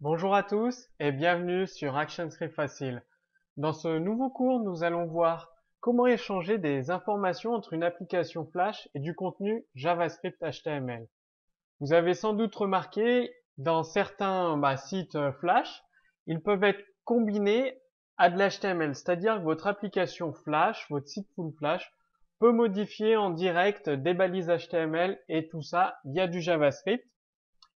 Bonjour à tous et bienvenue sur ActionScript Facile. Dans ce nouveau cours, nous allons voir comment échanger des informations entre une application Flash et du contenu JavaScript HTML. Vous avez sans doute remarqué, dans certains sites Flash, ils peuvent être combinés à de l'HTML, c'est-à-dire que votre application Flash, votre site full Flash, peut modifier en direct des balises HTML et tout ça via du JavaScript.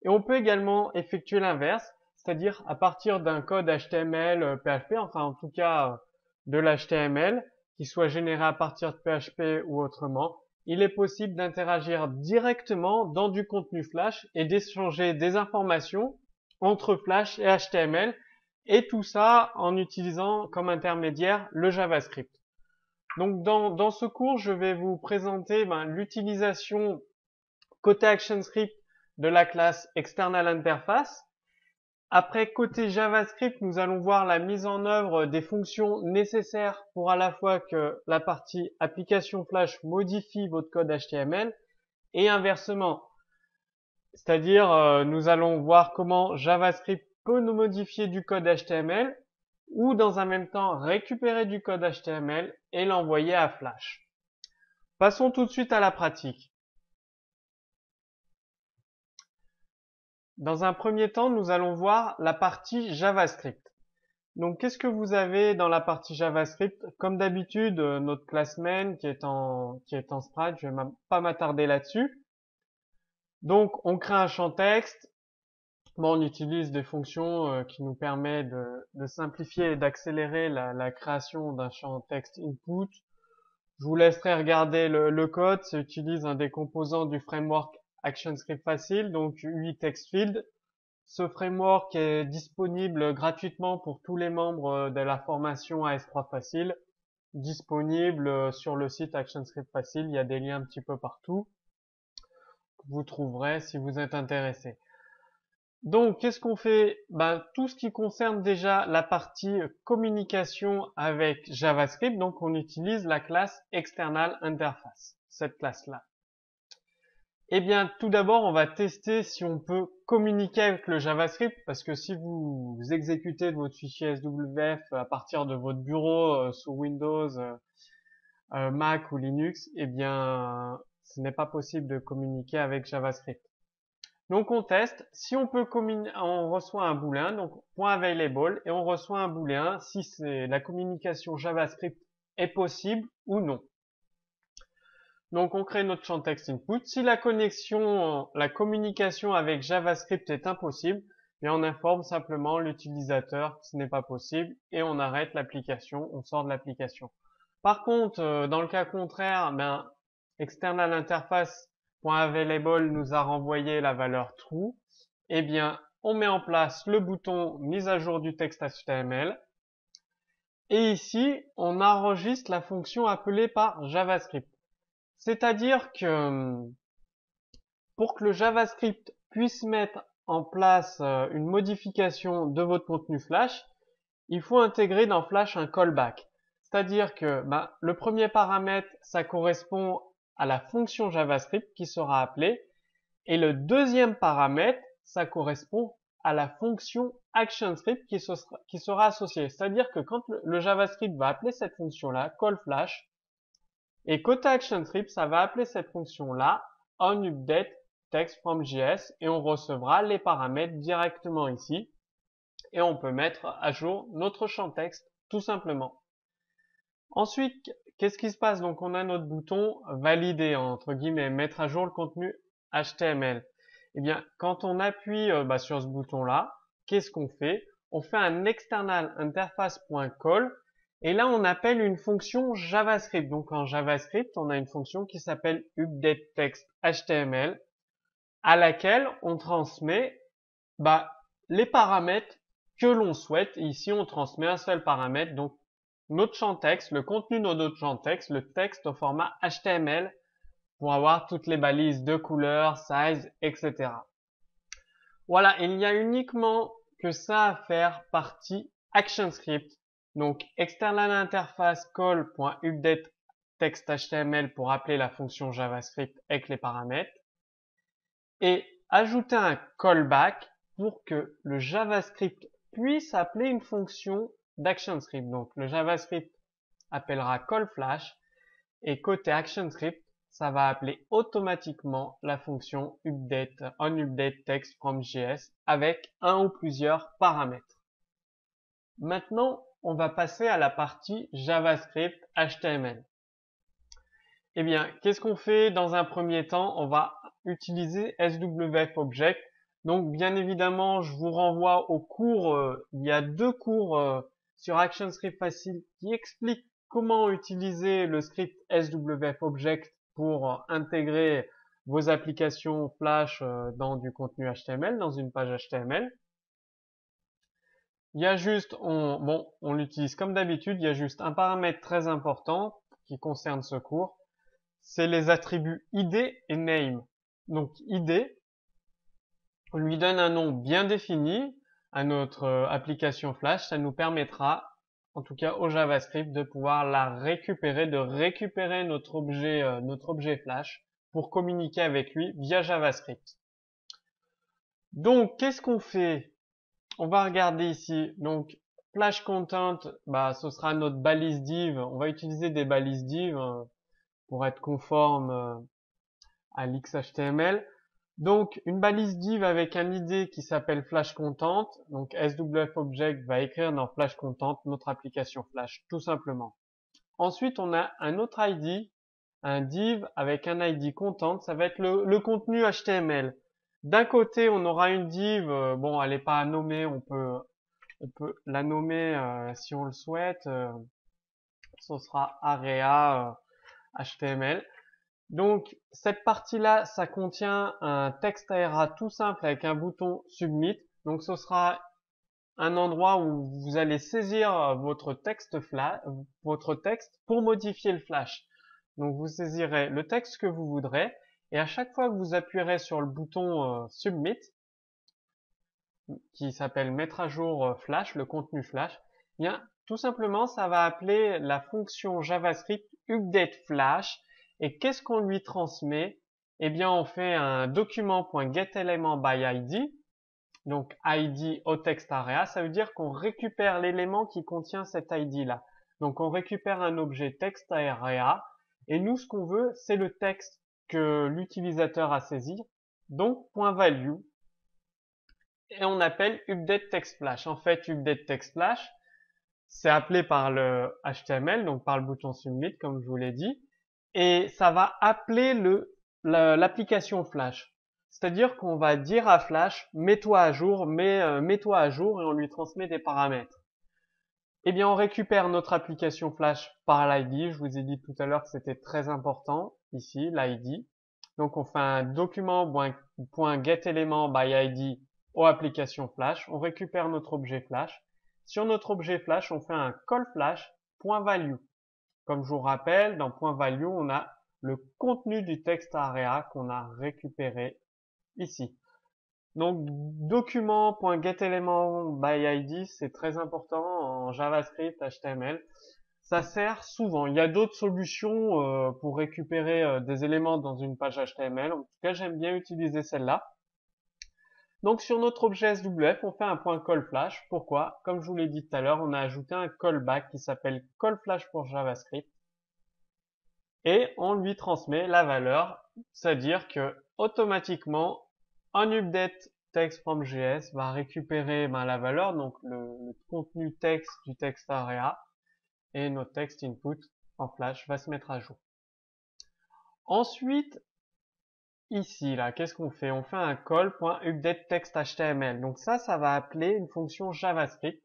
Et on peut également effectuer l'inverse, c'est-à-dire à partir d'un code HTML, PHP, enfin en tout cas de l'HTML, qui soit généré à partir de PHP ou autrement, il est possible d'interagir directement dans du contenu Flash et d'échanger des informations entre Flash et HTML, et tout ça en utilisant comme intermédiaire le JavaScript. Donc dans ce cours, je vais vous présenter l'utilisation côté ActionScript de la classe External Interface. Après, côté JavaScript, nous allons voir la mise en œuvre des fonctions nécessaires pour à la fois que la partie application Flash modifie votre code HTML et inversement. C'est-à-dire, nous allons voir comment JavaScript peut nous modifier du code HTML ou dans un même temps récupérer du code HTML et l'envoyer à Flash. Passons tout de suite à la pratique. Dans un premier temps, nous allons voir la partie JavaScript. Donc, qu'est-ce que vous avez dans la partie JavaScript? Comme d'habitude, notre classe main qui est en Sprite, je vais pas m'attarder là-dessus. Donc, on crée un champ texte. Bon, on utilise des fonctions qui nous permettent de simplifier et d'accélérer la création d'un champ texte input. Je vous laisserai regarder le code. Ça utilise un des composants du framework ActionScript Facile, donc UI Text Field. Ce framework est disponible gratuitement pour tous les membres de la formation AS3 Facile, disponible sur le site ActionScript Facile. Il y a des liens un petit peu partout que vous trouverez si vous êtes intéressé. Donc, qu'est-ce qu'on fait? Tout ce qui concerne déjà la partie communication avec JavaScript, donc on utilise la classe External Interface, cette classe-là. Eh bien, tout d'abord, on va tester si on peut communiquer avec le JavaScript, parce que si vous exécutez votre fichier SWF à partir de votre bureau sous Windows, Mac ou Linux, eh bien, ce n'est pas possible de communiquer avec JavaScript. Donc, on teste. Si on peut on reçoit un booléen, donc .available, et on reçoit un booléen si la communication JavaScript est possible ou non. Donc on crée notre champ text input. Si la communication avec JavaScript est impossible, bien on informe simplement l'utilisateur que ce n'est pas possible et on arrête l'application, on sort de l'application. Par contre, dans le cas contraire, external interface.available nous a renvoyé la valeur true. Eh bien, on met en place le bouton mise à jour du texte HTML. Et ici, on enregistre la fonction appelée par JavaScript. C'est-à-dire que pour que le JavaScript puisse mettre en place une modification de votre contenu Flash, il faut intégrer dans Flash un callback. C'est-à-dire que le premier paramètre, ça correspond à la fonction JavaScript qui sera appelée, et le deuxième paramètre, ça correspond à la fonction ActionScript qui sera associée. C'est-à-dire que quand le JavaScript va appeler cette fonction-là, callFlash, et côté ActionScript, ça va appeler cette fonction-là onUpdateTextFromJS et on recevra les paramètres directement ici. Et on peut mettre à jour notre champ texte tout simplement. Ensuite, qu'est-ce qui se passe? Donc on a notre bouton valider, entre guillemets, mettre à jour le contenu HTML. Eh bien, quand on appuie sur ce bouton-là, qu'est-ce qu'on fait? On fait un external interface.call. Et là, on appelle une fonction JavaScript. Donc, en JavaScript, on a une fonction qui s'appelle updateTextHTML à laquelle on transmet les paramètres que l'on souhaite. Et ici, on transmet un seul paramètre, donc notre champ texte, le contenu de notre champ texte, le texte au format HTML pour avoir toutes les balises de couleur, size, etc. Voilà, il n'y a uniquement que ça à faire partie ActionScript. Donc, external interface call.updateTextHTML pour appeler la fonction JavaScript avec les paramètres. Et ajouter un callback pour que le JavaScript puisse appeler une fonction d'ActionScript. Donc le JavaScript appellera callFlash et côté ActionScript, ça va appeler automatiquement la fonction onUpdateText from JS avec un ou plusieurs paramètres. Maintenant, on va passer à la partie JavaScript HTML. Eh bien, qu'est-ce qu'on fait dans un premier temps? On va utiliser SWF Object. Donc, bien évidemment, je vous renvoie au cours. Il y a 2 cours sur ActionScript Facile qui expliquent comment utiliser le script SWF Object pour intégrer vos applications Flash dans du contenu HTML, dans une page HTML. Il y a juste, on l'utilise comme d'habitude, il y a juste un paramètre très important qui concerne ce cours. C'est les attributs id et name. Donc id, on lui donne un nom bien défini à notre application Flash. Ça nous permettra, en tout cas au JavaScript, de pouvoir la récupérer, de récupérer notre objet Flash pour communiquer avec lui via JavaScript. Donc qu'est-ce qu'on fait? On va regarder ici. Donc Flash Content, ce sera notre balise div. On va utiliser des balises div pour être conforme à l'XHTML. Donc, une balise div avec un ID qui s'appelle Flash Content. Donc, SWF Object va écrire dans Flash Content notre application Flash, tout simplement. Ensuite, on a un autre ID, un div avec un ID Content. Ça va être le contenu HTML. D'un côté, on aura une div. Bon, elle n'est pas nommée. On peut la nommer si on le souhaite. Ce sera area HTML. Donc, cette partie-là, ça contient un texte ARA tout simple avec un bouton Submit. Donc, ce sera un endroit où vous allez saisir votre texte pour modifier le flash. Donc, vous saisirez le texte que vous voudrez et à chaque fois que vous appuierez sur le bouton Submit, qui s'appelle mettre à jour flash, le contenu flash, eh bien, tout simplement, ça va appeler la fonction JavaScript updateFlash. Et qu'est-ce qu'on lui transmet? Eh bien, on fait un document.getElementById. Donc, ID au texte area, ça veut dire qu'on récupère l'élément qui contient cet ID là. Donc, on récupère un objet texte area. Et nous, ce qu'on veut, c'est le texte que l'utilisateur a saisi. Donc, .value. Et on appelle updateTextFlash. En fait, updateTextFlash, c'est appelé par le HTML, donc par le bouton Submit, comme je vous l'ai dit. Et ça va appeler l'application Flash. C'est-à-dire qu'on va dire à Flash, mets-toi à jour, mets-toi à jour, et on lui transmet des paramètres. Eh bien, on récupère notre application Flash par l'ID. Je vous ai dit tout à l'heure que c'était très important, ici, l'ID. Donc, on fait un document.getElementById aux applications Flash. On récupère notre objet Flash. Sur notre objet Flash, on fait un callFlash.value. Comme je vous rappelle, dans .value, on a le contenu du texte area qu'on a récupéré ici. Donc, document.getElementById, c'est très important en JavaScript, HTML. Ça sert souvent. Il y a d'autres solutions pour récupérer des éléments dans une page HTML. En tout cas, j'aime bien utiliser celle-là. Donc, sur notre objet SWF, on fait un point callFlash. Pourquoi? Comme je vous l'ai dit tout à l'heure, on a ajouté un callback qui s'appelle callFlash pour JavaScript. Et on lui transmet la valeur, c'est-à-dire que automatiquement, onUpdateTextFromJS va récupérer la valeur, donc le contenu texte du texte area, et notre texte input en flash va se mettre à jour. Ensuite, ici, là, qu'est-ce qu'on fait? On fait un call.updateTextHTML. Donc ça va appeler une fonction JavaScript.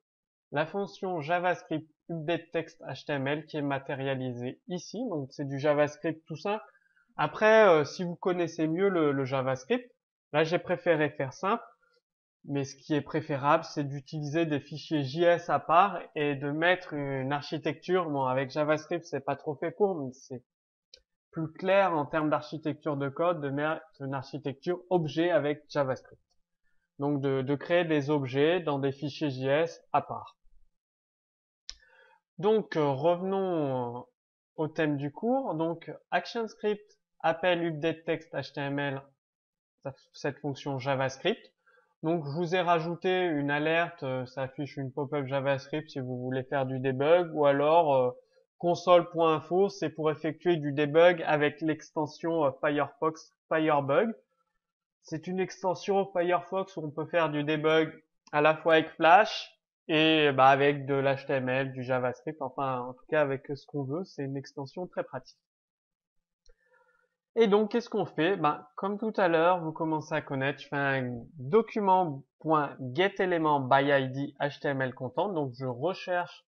La fonction JavaScript updateTextHTML qui est matérialisée ici. Donc c'est du JavaScript tout simple. Après, si vous connaissez mieux le JavaScript, là j'ai préféré faire simple. Mais ce qui est préférable, c'est d'utiliser des fichiers JS à part et de mettre une architecture. Bon, avec JavaScript, c'est pas trop fait pour, mais c'est plus clair en termes d'architecture de code de mettre une architecture objet avec JavaScript. Donc de créer des objets dans des fichiers JS à part. Donc revenons au thème du cours. Donc ActionScript appelle updateTextHTML, cette fonction JavaScript. Donc je vous ai rajouté une alerte, ça affiche une pop-up JavaScript si vous voulez faire du debug, ou alors console.info, c'est pour effectuer du debug avec l'extension Firefox Firebug. C'est une extension Firefox où on peut faire du debug à la fois avec Flash et avec de l'HTML, du JavaScript, enfin en tout cas avec ce qu'on veut, c'est une extension très pratique. Et donc qu'est-ce qu'on fait? Comme tout à l'heure, vous commencez à connaître, je fais un document.getElementById HTML content, donc je recherche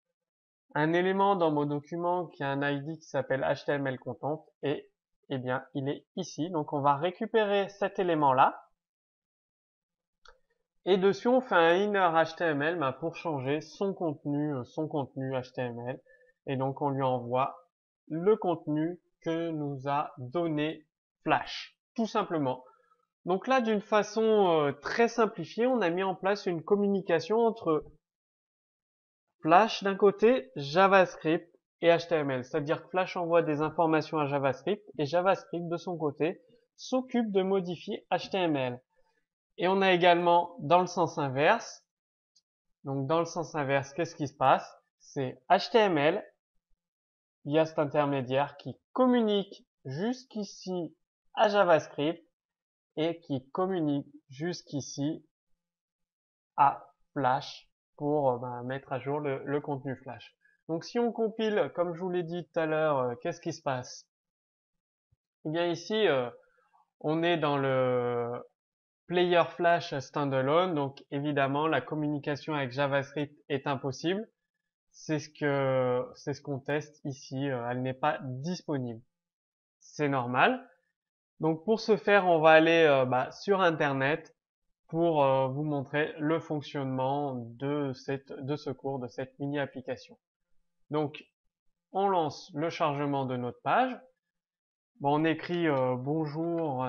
un élément dans mon document qui a un ID qui s'appelle HTML content et eh bien il est ici. Donc on va récupérer cet élément là. Et dessus, on fait un inner HTML pour changer son contenu HTML. Et donc, on lui envoie le contenu que nous a donné Flash, tout simplement. Donc là, d'une façon très simplifiée, on a mis en place une communication entre Flash d'un côté, JavaScript et HTML. C'est-à-dire que Flash envoie des informations à JavaScript et JavaScript, de son côté, s'occupe de modifier HTML. Et on a également dans le sens inverse. Donc dans le sens inverse, qu'est-ce qui se passe? C'est HTML, via cet intermédiaire, qui communique jusqu'ici à JavaScript et qui communique jusqu'ici à Flash pour mettre à jour le contenu Flash. Donc si on compile, comme je vous l'ai dit tout à l'heure, qu'est-ce qui se passe? Eh bien ici, on est dans le Player Flash standalone, donc évidemment la communication avec JavaScript est impossible. C'est ce qu'on teste ici. Elle n'est pas disponible. C'est normal. Donc pour ce faire, on va aller sur Internet pour vous montrer le fonctionnement de ce cours, de cette mini application. Donc on lance le chargement de notre page. Bon, on écrit bonjour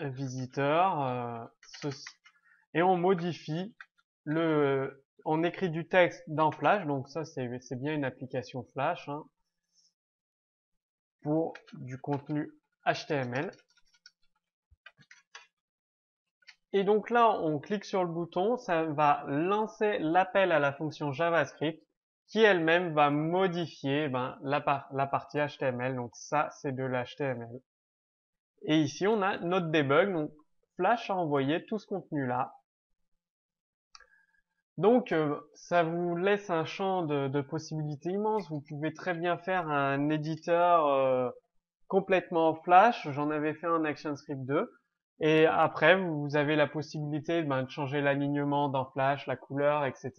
visiteur, et on modifie on écrit du texte dans Flash, donc ça c'est bien une application Flash pour du contenu HTML. Et donc là, on clique sur le bouton, ça va lancer l'appel à la fonction JavaScript qui elle-même va modifier la partie HTML. Donc ça, c'est de l'HTML. Et ici, on a notre debug. Donc Flash a envoyé tout ce contenu-là. Donc ça vous laisse un champ de possibilités immenses. Vous pouvez très bien faire un éditeur complètement Flash. J'en avais fait un ActionScript 2. Et après, vous avez la possibilité de changer l'alignement dans Flash, la couleur, etc.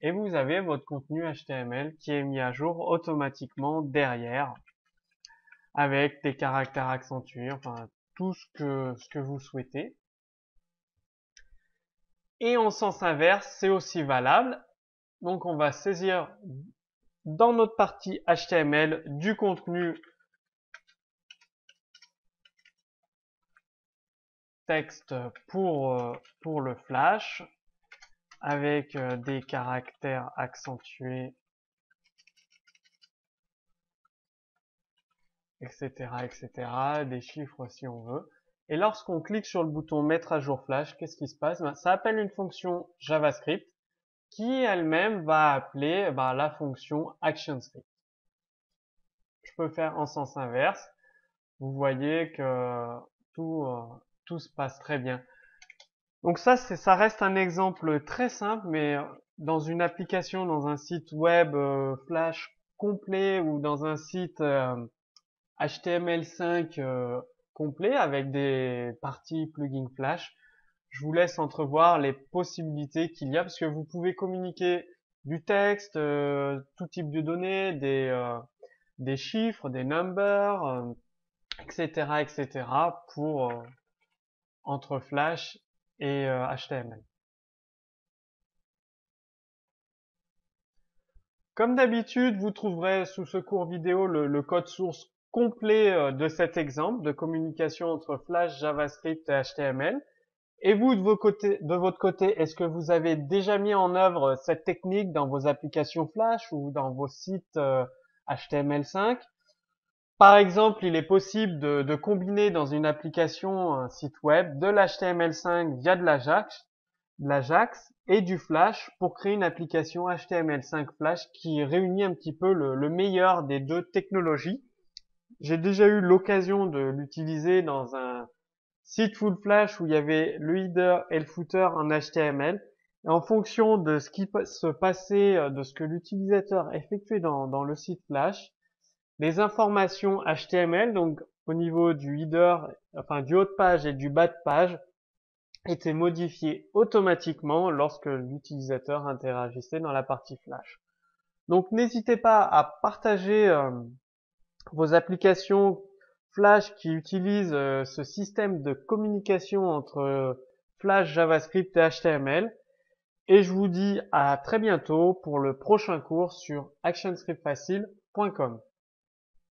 Et vous avez votre contenu HTML qui est mis à jour automatiquement derrière avec des caractères accentués, enfin tout ce que vous souhaitez. Et en sens inverse, c'est aussi valable. Donc on va saisir dans notre partie HTML du contenu texte pour le Flash avec des caractères accentués, etc., etc., des chiffres si on veut. Et lorsqu'on clique sur le bouton mettre à jour Flash, qu'est-ce qui se passe? Ça appelle une fonction JavaScript qui elle-même va appeler la fonction ActionScript. Je peux faire en sens inverse. Vous voyez que tout se passe très bien. Donc ça reste un exemple très simple, mais dans une application, dans un site web Flash complet ou dans un site HTML5 complet avec des parties plugin Flash, je vous laisse entrevoir les possibilités qu'il y a parce que vous pouvez communiquer du texte, tout type de données, des chiffres, des numbers, etc., etc. pour entre Flash et HTML. Comme d'habitude, vous trouverez sous ce cours vidéo le code source complet de cet exemple de communication entre Flash, JavaScript et HTML. Et vous, de votre côté, est-ce que vous avez déjà mis en œuvre cette technique dans vos applications Flash ou dans vos sites HTML5? Par exemple, il est possible de combiner dans une application, un site web, de l'HTML5 via de l'Ajax et du Flash pour créer une application HTML5 Flash qui réunit un petit peu le meilleur des deux technologies. J'ai déjà eu l'occasion de l'utiliser dans un site full Flash où il y avait le header et le footer en HTML. Et en fonction de ce qui se passait, de ce que l'utilisateur effectuait dans le site Flash, les informations HTML, donc au niveau du header, enfin du haut de page et du bas de page, étaient modifiées automatiquement lorsque l'utilisateur interagissait dans la partie Flash. Donc n'hésitez pas à partager vos applications Flash qui utilisent ce système de communication entre Flash, JavaScript et HTML. Et je vous dis à très bientôt pour le prochain cours sur actionscriptfacile.com.